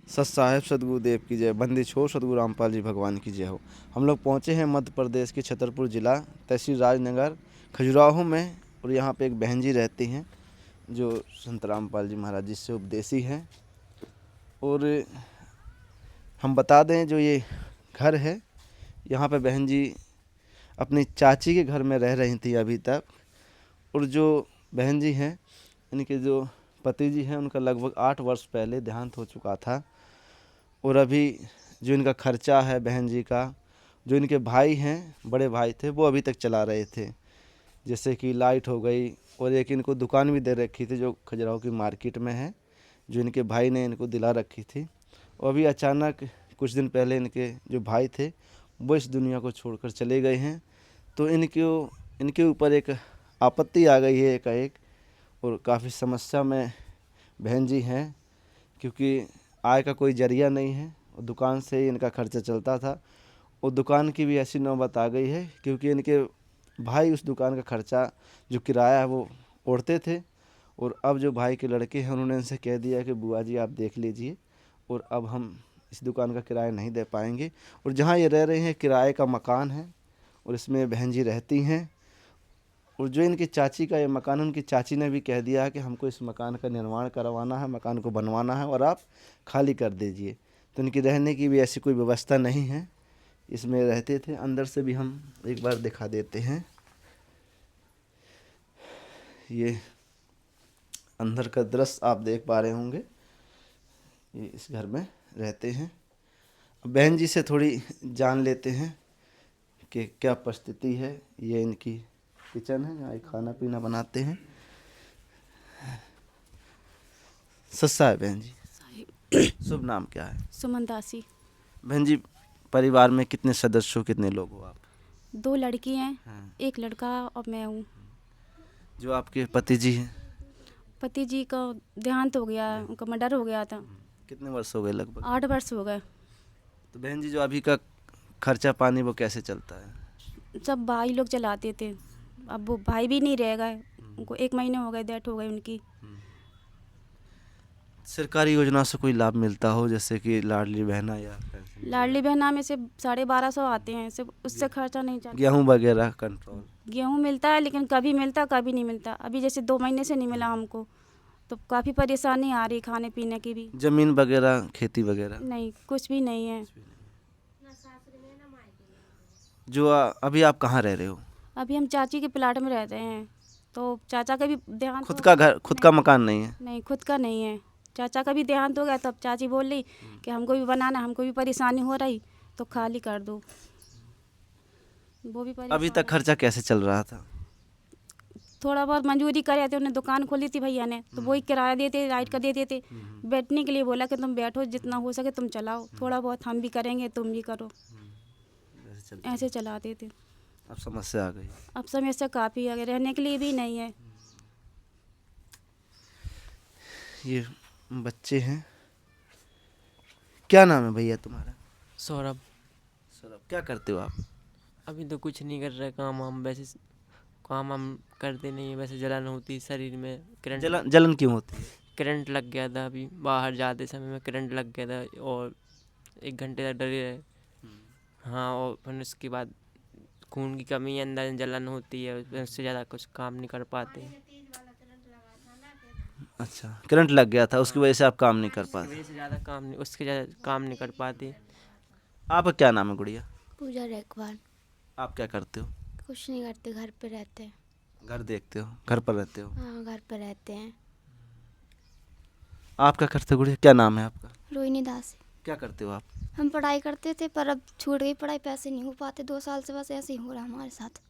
सत साहिब सदगुरुदेव की जय, बंदी छोड़ सदगुरु रामपाल जी भगवान की जय हो। हम लोग पहुँचे हैं मध्य प्रदेश के छतरपुर ज़िला तहसील राजनगर खजुराहो में, और यहाँ पे एक बहन जी रहती हैं जो संत रामपाल जी महाराज जी से उपदेशी हैं। और हम बता दें जो ये घर है, यहाँ पे बहन जी अपनी चाची के घर में रह रही थी अभी तक। और जो बहन जी हैं, इनके जो पति जी हैं, उनका लगभग 8 वर्ष पहले देहांत हो चुका था। और अभी जो इनका खर्चा है बहन जी का, जो इनके भाई हैं, बड़े भाई थे, वो अभी तक चला रहे थे। जैसे कि लाइट हो गई, और एक इनको दुकान भी दे रखी थी जो खजुराहो की मार्केट में है, जो इनके भाई ने इनको दिला रखी थी। और अभी अचानक कुछ दिन पहले इनके जो भाई थे वो इस दुनिया को छोड़कर चले गए हैं। तो इनके ऊपर एक आपत्ति आ गई है एकाएक, और काफ़ी समस्या में बहन जी हैं, क्योंकि आय का कोई जरिया नहीं है, और दुकान से ही इनका खर्चा चलता था। और दुकान की भी ऐसी नौबत आ गई है क्योंकि इनके भाई उस दुकान का खर्चा जो किराया है वो ओढ़ते थे। और अब जो भाई के लड़के हैं उन्होंने इनसे कह दिया कि बुआ जी आप देख लीजिए, और अब हम इस दुकान का किराया नहीं दे पाएंगे। और जहाँ ये रह रहे हैं किराए का मकान है, और इसमें बहन जी रहती हैं। और जो इनकी चाची का ये मकान, उनकी चाची ने भी कह दिया है कि हमको इस मकान का निर्माण करवाना है, मकान को बनवाना है, और आप खाली कर दीजिए। तो इनकी रहने की भी ऐसी कोई व्यवस्था नहीं है, इसमें रहते थे। अंदर से भी हम एक बार दिखा देते हैं। ये अंदर का दृश्य आप देख पा रहे होंगे, ये इस घर में रहते हैं। अब बहन जी से थोड़ी जान लेते हैं कि क्या परिस्थिति है। ये इनकी किचन है, यहाँ ये खाना पीना बनाते हैं। सस्ता है बहन जी, शुभ नाम क्या है? सुमन दासी। बहन जी, परिवार में कितने सदस्य हो, कितने लोग हो आप? 2 लड़की हैं, हाँ। 1 लड़का और मैं हूँ। जो आपके पति जी हैं? पति जी का देहांत हो गया है, उनका मर्डर हो गया था। कितने वर्ष हो गए लगभग? 8 वर्ष हो गए। तो बहन जी जो अभी का खर्चा पानी वो कैसे चलता है? सब भाई लोग चलाते थे, अब वो भाई भी नहीं रह गए, उनको 1 महीने हो गए डेथ हो गई उनकी। सरकारी योजना से कोई लाभ मिलता हो, जैसे कि लाडली बहना या पेंशन लाडली बहना में से 1250 आते हैं, सिर्फ उससे खर्चा नहीं वगैरह, चलता। गेहूँ वगैरह कंट्रोल? गेहूँ मिलता है, लेकिन कभी मिलता कभी नहीं मिलता। अभी जैसे 2 महीने से नहीं मिला हमको, तो काफ़ी परेशानी आ रही खाने पीने की भी। जमीन वगैरह, खेती वगैरह? नहीं, कुछ भी नहीं है। जो अभी आप कहाँ रह रहे हो? अभी हम चाची के प्लाट में रहते हैं, तो चाचा का भी देहांत खुद हो का गया। घर, खुद का मकान नहीं है? नहीं, खुद का नहीं है। चाचा का भी देहांत हो गया, तब चाची बोल रही कि हमको भी बनाना, हमको भी परेशानी हो रही, तो खाली कर दो। वो भी अभी परेशान तक है। खर्चा कैसे चल रहा था? थोड़ा बहुत मंजूरी करे थे, उन्हें दुकान खोली थी भैया ने, तो वही किराया देते, लाइट का देते थे। बैठने के लिए बोला कि तुम बैठो, जितना हो सके तुम चलाओ, थोड़ा बहुत हम भी करेंगे, तुम भी करो, ऐसे चलाते थे। अब समस्या आ गई। अब समस्या काफ़ी है, रहने के लिए भी नहीं है। ये बच्चे हैं। क्या नाम है भैया तुम्हारा? सौरभ। सौरभ, क्या करते हो आप? अभी तो कुछ नहीं कर रहे, काम हम वैसे काम हम करते नहीं है, वैसे जलन होती है शरीर में। जलन क्यों होती है? करंट लग गया था, अभी बाहर जाते समय में करंट लग गया था, और 1 घंटे तक डरे रहे। हाँ, और फिर उसके बाद खून की कमी है, अंदर जलन होती है, उससे ज़्यादा कुछ काम नहीं कर पाते। अच्छा, करंट लग गया था, उसकी वजह से आप काम नहीं कर उसकी पाते? वजह से ज़्यादा काम नहीं, उसके ज़्यादा काम नहीं कर पाते। आपका क्या नाम है गुड़िया? पूजा रेखवाल। आप क्या करते हो? कुछ नहीं करते, घर पे रहते हैं। घर देखते हो, घर पर रहते हो? हाँ, घर पे रहते हैं। आप क्या करते हो गुड़िया, क्या नाम है आपका? रोहिणी दास। क्या करते हो आप? हम पढ़ाई करते थे, पर अब छूट गई पढ़ाई, पैसे नहीं हो पाते, 2 साल से बस ऐसे ही हो रहा हमारे साथ।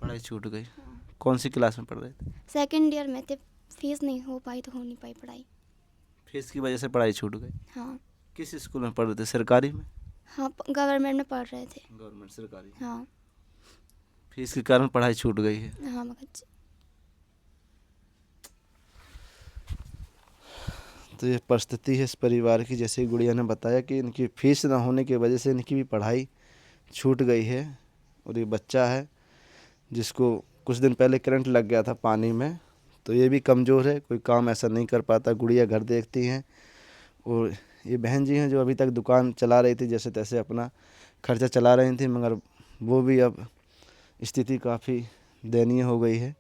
पढ़ाई छूट गई? कौन सी क्लास में पढ़ रहे थे? 2nd ईयर में थे, फीस नहीं हो पाई तो हो नहीं पाई पढ़ाई। फीस की वजह से पढ़ाई छूट गई? हाँ। किस स्कूल में पढ़ रहे थे, सरकारी में? हाँ, गवर्नमेंट में पढ़ रहे थे। गवर्नमेंट सरकारी? हाँ। फीस के कारण पढ़ाई छूट गई है। हाँ मगज। तो ये परिस्थिति है इस परिवार की, जैसे गुड़िया ने बताया कि इनकी फीस ना होने की वजह से इनकी भी पढ़ाई छूट गई है। और ये बच्चा है जिसको कुछ दिन पहले करंट लग गया था पानी में, तो ये भी कमज़ोर है, कोई काम ऐसा नहीं कर पाता। गुड़िया घर देखती हैं, और ये बहन जी हैं जो अभी तक दुकान चला रही थी, जैसे तैसे अपना खर्चा चला रही थी, मगर वो भी अब स्थिति काफ़ी दयनीय हो गई है।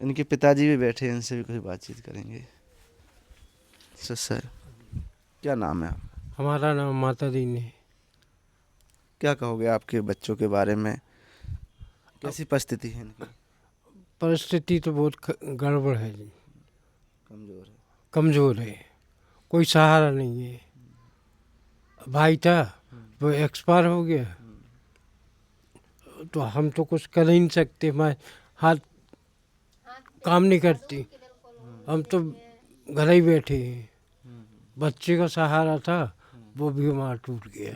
इनके पिताजी भी बैठे हैं, इनसे भी कुछ बातचीत करेंगे। सर क्या नाम है आपका? हमारा नाम माता दीन है। क्या कहोगे आपके बच्चों के बारे में, कैसी परिस्थिति है इनकी? परिस्थिति तो बहुत गड़बड़ है जी, कमज़ोर है। कमज़ोर है, कोई सहारा नहीं है। भाई था वो एक्सपायर हो गया, तो हम तो कुछ कर ही नहीं सकते, मैं हाथ काम नहीं करती, हम तो घर ही बैठे हैं। बच्चे का सहारा था, वो भी हमारा टूट गया।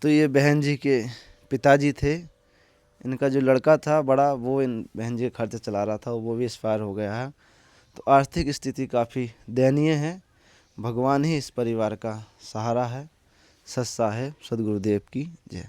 तो ये बहन जी के पिताजी थे, इनका जो लड़का था बड़ा, वो इन बहन जी का खर्चा चला रहा था, वो भी एक्सपायर हो गया है। तो आर्थिक स्थिति काफ़ी दयनीय है। भगवान ही इस परिवार का सहारा है। सत साहेब सदगुरुदेव की जय।